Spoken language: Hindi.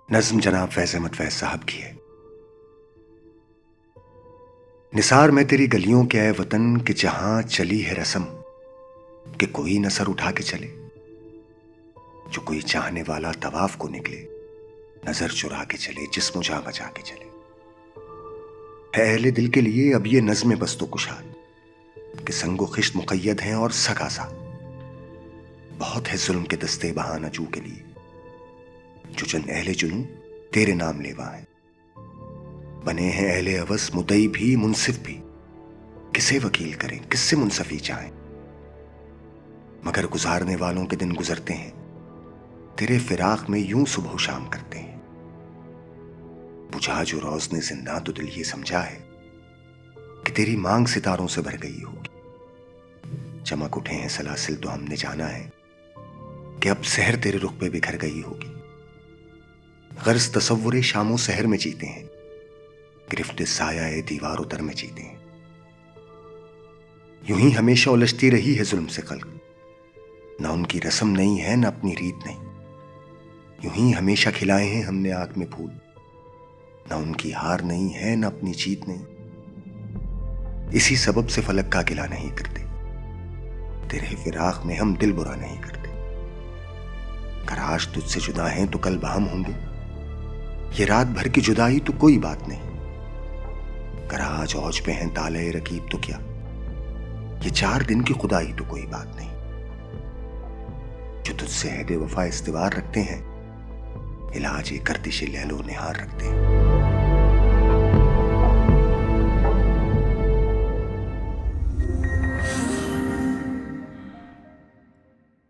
नज्म जनाब फैज़ अहमद फैज़ साहब की है। निसार में तेरी गलियों के ऐ वतन कि जहां चली है रस्म कि कोई न सर उठा के चले, जो कोई चाहने वाला तवाफ को निकले, नजर चुरा के चले, जिस्म जा बचा के चले। है अहले दिल के लिए अब ये नज़्म बस्तो कुशाद कि संगो खिश्त मुक़य्यद हैं और सक आज़ाद। बहुत है जुल्म के दस्ते बहाना जू के लिए, जो चंद अहले जुनू तेरे नाम लेवा है। बने हैं अहले अवस मुदई भी मुंसिफ भी, किसे वकील करें किससे मुंसफी चाहें। मगर गुजारने वालों के दिन गुजरते हैं, तेरे फिराक में यूं सुबह शाम करते हैं। बुझा जो रोशनी जिंदा तो दिल ये समझा है कि तेरी मांग सितारों से भर गई होगी। चमक उठे हैं सलासिल तो हमने जाना है कि अब सहर तेरे रुख पे बिखर गई होगी। गर्ज तसव्वुरे शामों सहर में जीते हैं, गिरफ्त साया दीवार उतर में जीते हैं। यूं ही हमेशा उलझती रही है जुल्म से खल्क, ना उनकी रस्म नहीं है ना अपनी रीत नहीं। यूं ही हमेशा खिलाए हैं हमने आग में फूल, ना उनकी हार नहीं है ना अपनी जीत नहीं। इसी सबब से फलक का गिला नहीं करते, तेरे फिराक में हम दिल बुरा नहीं करते। अगर आज तुझसे जुदा हैं तो कल बाहम होंगे, ये रात भर की जुदाई तो कोई बात नहीं। अगर आज औज पे हैं ताले रकीब तो क्या, ये 4 दिन की खुदाई तो कोई बात नहीं। जो तुझसे अहद वफा इस्तिवार रखते हैं, इलाज गर्दिश लैलो निहार रखते हैं।